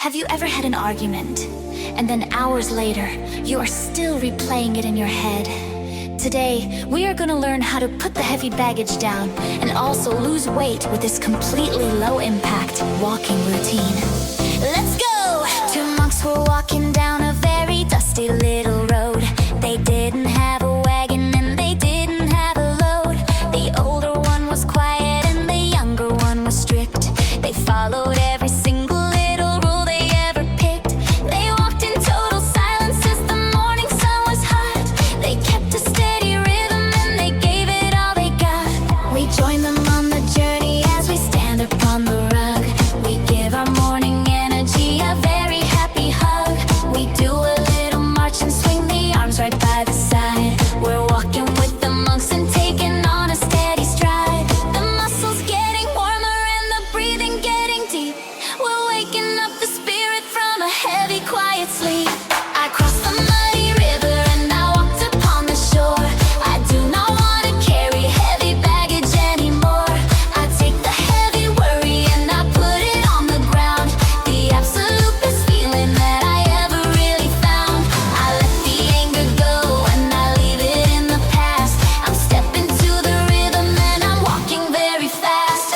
Have you ever had an argument, and then hours later, you are still replaying it in your head? Today, we are gonna learn how to put the heavy baggage down and also lose weight with this completely low-impact walking routine. Let's go! Two monks were walking down a very dusty little road. They didn't have a wagon and they didn't have a load. The older one was quiet and the younger one was strict. They followed every single little rule they ever picked. They walked in total silence as the morning sun was hot. They kept a steady rhythm and they gave it all they got. We join them on the journey as we stand upon the rug. We give our morning energy a very happy hug. We do a little march and swing the arms right by the side. We're walking with the monks and taking on a steady stride. The muscles getting warmer and the breathing getting deep. We're waking up the spirit from a heavy, quiet sleep. I crossed the muddy river and I walked upon the shore. I do not want to carry heavy baggage anymore. I take the heavy worry and I put it on the ground. The absolute best feeling that I ever really found. I let the anger go and I leave it in the past. I'm stepping to the rhythm and I'm walking very fast.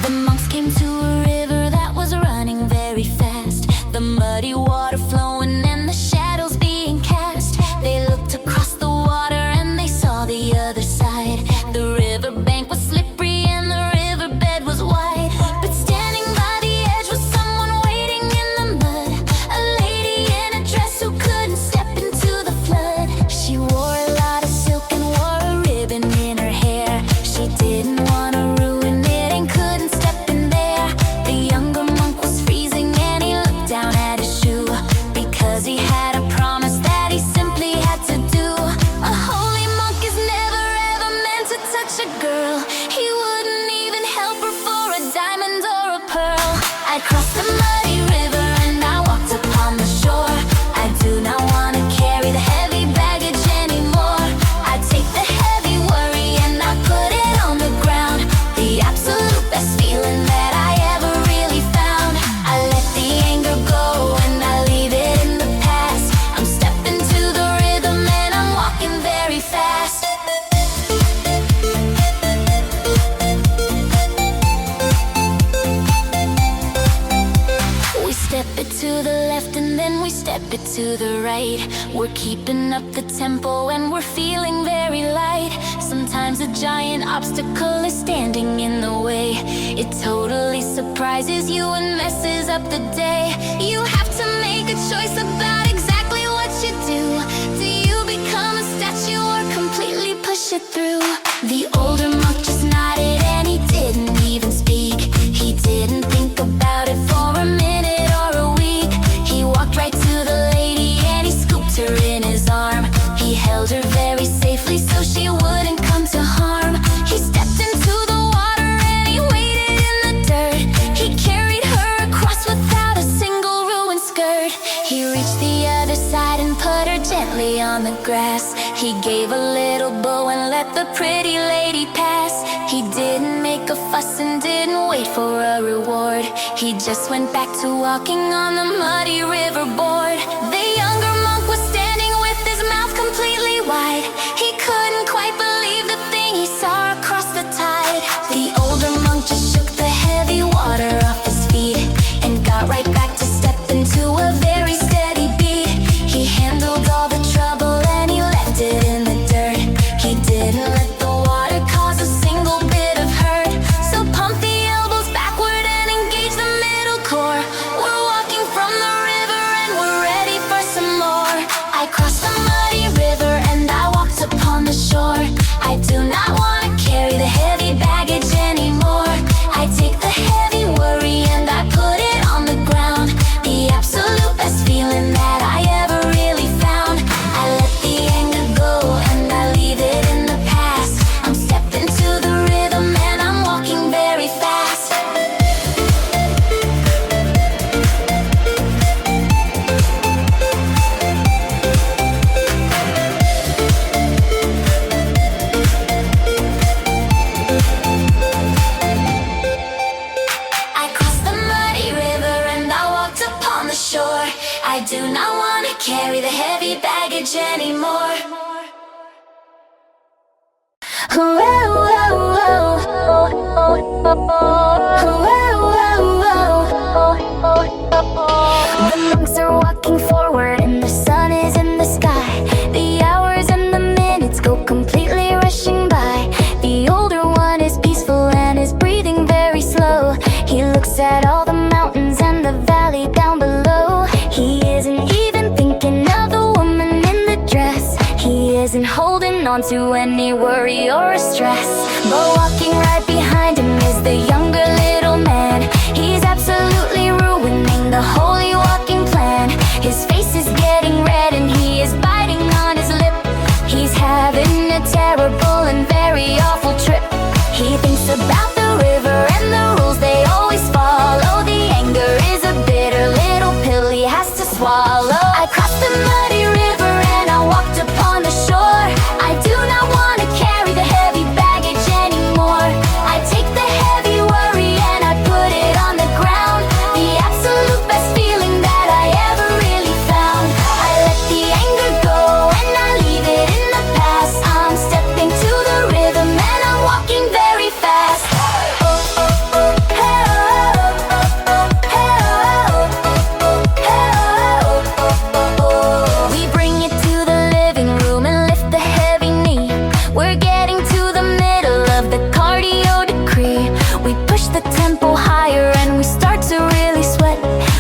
The monks came to a river that was running very fast. The muddy water flowing and the shadows being cast. They looked across the water and they saw the other side. The riverbank was slippery and the riverbed was wide. But standing by the edge was someone waiting in the mud. A lady in a dress who couldn't step into the flood. She wore a lot of silk and wore a ribbon in her hair. She didn't want to ruin it and couldn't step in there. The younger monk was freezing and he looked down at his shoe, because he had a promise that he simply had to do. A holy monk is never ever meant to touch a girl. He wouldn't even help her for a diamond or a pearl. I crossed the muddy river and I walked upon the shore. I do not want to carry the heavy baggage anymore. I take the heavy worry and I put it on the ground. The absolute best feeling that I ever really found. I let the anger go and I leave it in the past. I'm stepping to the rhythm and I'm walking very fast. We step it to the left and then we step it to the right. We're keeping up the tempo and we're feeling very light. Sometimes a giant obstacle is standing in the way. It totally surprises you and messes up the day. You have to make a choice about exactly what you do. Do you become a statue or completely push it through? The older monk just nodded and he didn't even speak. He didn't think about it for a minute or a week. He walked right to the lady and he scooped her in his arm. He held her very safely so she wouldn't come to harm. He stepped into the water and he waded in the dirt. He carried her across without a single ruined skirt. He reached the other side and put her gently on the grass. He gave a little bow and let the pretty lady pass. He didn't make a fuss and didn't wait for a reward. He just went back to walking on the muddy river board. The younger monk was standing with his mouth completely wide. He couldn't quite believe the thing he saw across the tide. The older monk just shook the heavy water off his feet and got right back to stepping to a very steady beat. He handled all the trouble and he left it in the dirt. He didn't let the water cause a single bit of hurt. So pump the elbows backward and engage the middle core. We're walking from the river and we're ready for some more. I crossed the muddy river and I walked upon the shore. I do not want to carry the heavy baggage anymore. I take the heavy worry and I put it on the ground. The absolute best feeling that I ever really found. I let the anger go and I leave it in the past. carry the heavy baggage anymore. The monks are walking forward and the sun is in the sky. The hours and the minutes go completely rushing by. The older one is peaceful and is breathing very slow. He looks at all the mountains and the valley down below. He isn't even thinking of the woman in the dress. He isn't holding on to any worry or stress. But walking right behind him is the younger little man. He's absolutely ruining the holy walking plan. His face is getting red and he is biting on his lip. He's having a terrible and very awful trip. He thinks about the river and the rules they always follow. The anger is a bitter little pill he has to swallow. I crossed the muddy river and I walked upon the shore. I do not want to carry the heavy baggage anymore. I take the heavy worry and I put it on the ground. The absolute best feeling that I ever really found. I let the anger go and I leave it in the past. I'm stepping to the rhythm and I'm walking very fast. We bring it to the living room and lift the heavy knee. We're getting to the middle of the cardio decree. We push the tempo higher and we start to really sweat.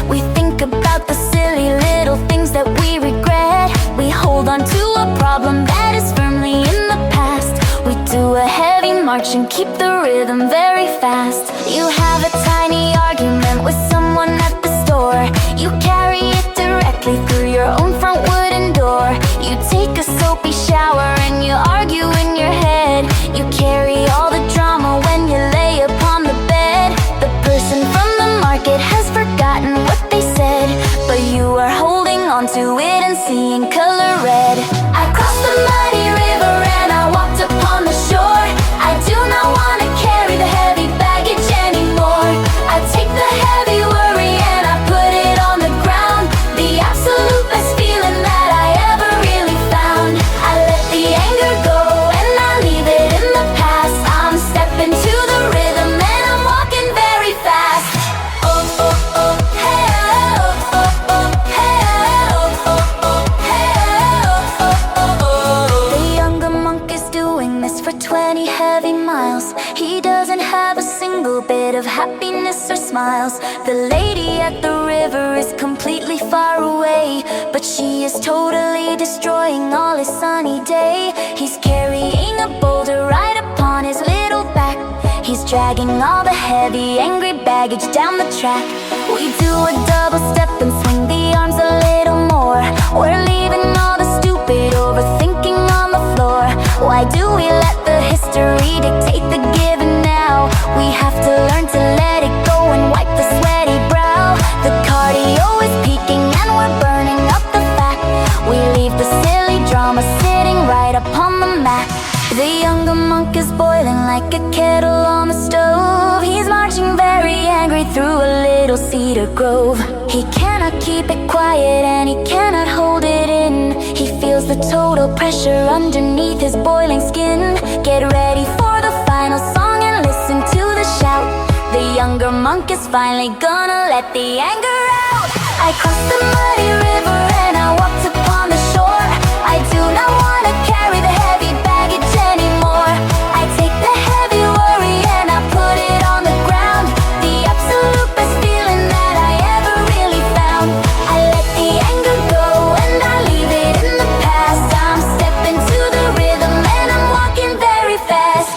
We think about the silly little things that we regret. We hold on to a problem that is firmly in the past. We do a heavy march and keep the rhythm very fast. You have a tiny argument with someone at the store. You carry it directly through your own front wooden door. You take a soapy shower and you argue in your head. You carry all the drama when you lay upon the bed. The person from the market has forgotten what they said, but you are holding on to it and seeing color red. I crossed the muddy river and I walked upon the shore. I do not want to carry the heavy baggage anymore. I take the heavy worry and I put it on the ground. The absolute best feeling that I ever really found. I let the anger go and I leave it in the past. I'm stepping to the rhythm and I'm walking very fast. The younger monk is doing this for 20 heavy miles. He doesn't have a single bit of happiness or smiles. The lady at the river is completely far away, but she is totally destroying all his sunny day. He's carrying a boulder right upon his little back. He's dragging all the heavy, angry baggage down the track. We do a double step and swing the arms a little more. We're leaving all the stupid overthinking on the floor. Why do we let the history dictate the given now? We have to learn to let it go and wipe the sweaty brow. The cardio is peaking and we're burning up the fat. We leave the silly drama sitting right upon the mat. The younger monk is boiling like a kettle on the stove. He's marching very angry through a little cedar grove. He cannot keep it quiet and he cannot hold it in. He feels the total pressure underneath his boiling skin. Get ready for the final song and listen to the shout. The younger monk is finally gonna let the anger out. I crossed the muddy river and I walked upon the shore. I do not want to carry the heavy baggage anymore. I take the heavy worry and I put it on the ground. The absolute best feeling that I ever really found. I let the anger go and I leave it in the past. I'm stepping to the rhythm and I'm walking very fast.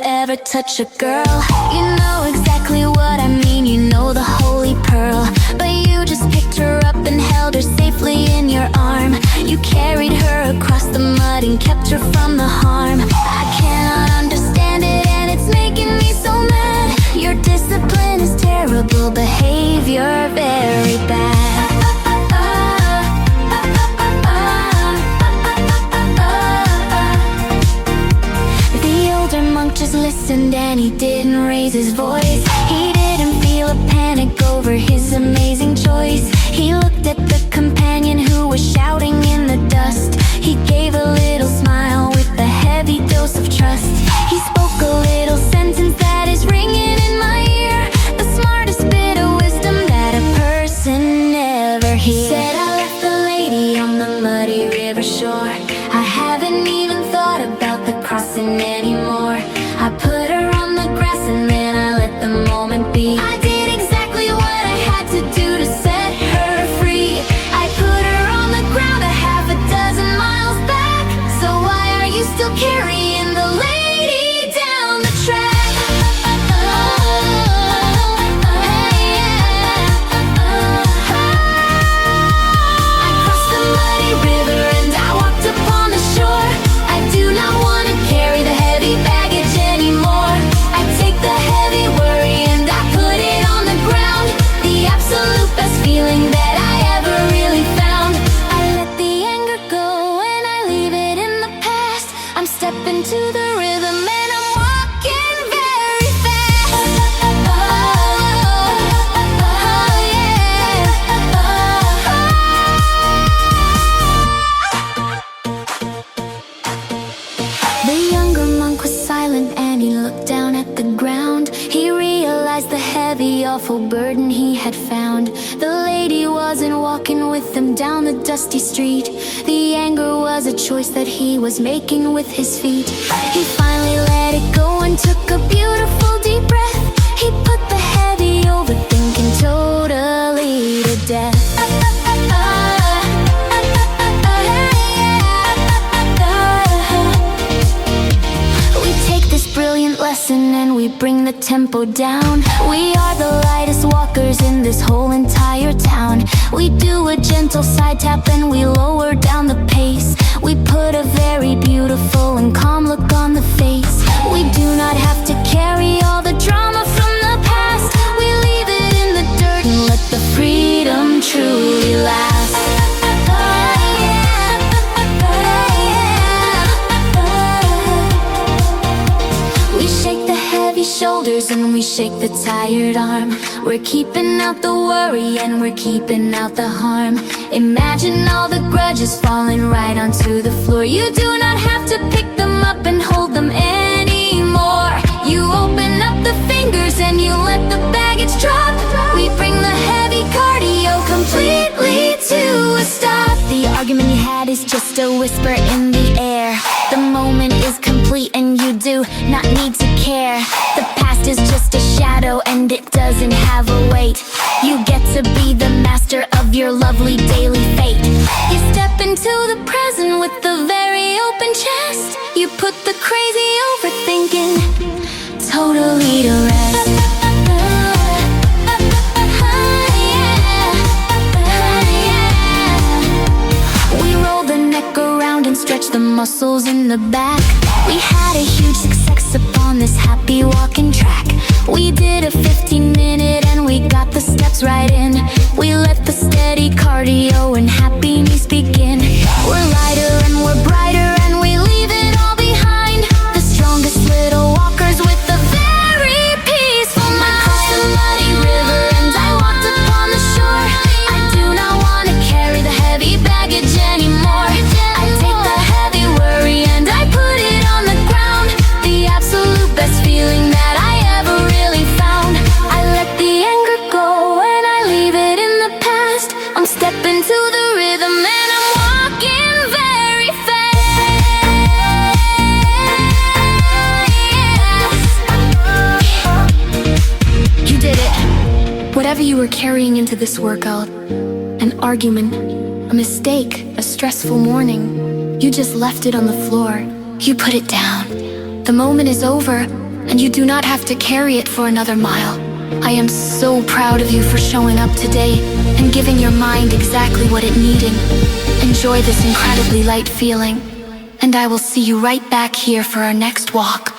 ever touch a girl. You know exactly what I mean, you know the holy pearl. But you just picked her up and held her safely in your arm. You carried her across the mud and kept her from the harm. I cannot understand it and it's making me so mad. Your discipline is terrible, behavior very bad. Just listened and he didn't raise his voice. He didn't feel a panic over his amazing choice. He looked at the companion who was shouting in the dust. He gave a little smile with a heavy dose of trust. He spoke a little sentence that is ringing in my ear, the smartest bit of wisdom that a person never hears. Said I left the lady on the muddy river shore. I haven't even thought about the crossing anymore. I put her on the grass and then I let the moment be. I did exactly what I had to do to set her free. I put her on the ground a half a dozen miles back. So why are you still carrying the lady down the track? I crossed the muddy river and I walked upon the shore. I do not want to carry the heavy baggage anymore. I take the heavy worry and I put it on the ground. The absolute best feeling that I ever really found. I let the anger go and I leave it in the past. I'm stepping to the rhythm and I'm walking very fast. The younger monk was silent and he looked down at the ground. He realized the heavy, awful burden he had found. The lady wasn't walking with him down the dusty street. The anger was a choice that he was making with his feet. He finally let it go and took a beautiful deep breath. He put the heavy overthinking totally to death. Brilliant lesson and we bring the tempo down. We are the lightest walkers in this whole entire town. We do a gentle side tap and we lower down the pace. We put a very beautiful and calm look on the face. We do not have to carry all the drama from the past. We leave it in the dirt and let the freedom truly last. Shoulders and we shake the tired arm. We're keeping out the worry and we're keeping out the harm. Imagine all the grudges falling right onto the floor. You do not have to pick them up and hold them anymore. You open up the fingers and you let the baggage drop. We bring the heavy cardio completely to a stop. The argument you had is just a whisper in the air. The moment is complete and you do not need to care. The past is just a shadow and it doesn't have a weight. You get to be the master of your lovely daily fate. You step into the present with a very open chest. You put the crazy overthinking totally to rest. We roll the neck around and stretch the muscles in the back. We had a huge success upon this happy walking track. We did a 15-minute and we got the steps right in. We let the steady cardio and happy knees begin. We're lighter and we're brighter and we leave it all behind. The strongest little walkers with a very peaceful mind. I crossed the muddy river and I walked upon the shore. I do not want to carry the heavy baggage anymore. I take the heavy worry and I put it on the ground. The absolute best feeling that I ever really found. I let the anger go and I leave it in the past. I'm stepping to the rhythm and I'm walking very fast. You did it. Whatever you were carrying into this workout, an argument, a mistake, a stressful morning, you just left it on the floor. You put it down. The moment is over, and you do not have to carry it for another mile. I am so proud of you for showing up today and giving your mind exactly what it needed. Enjoy this incredibly light feeling, and I will see you right back here for our next walk.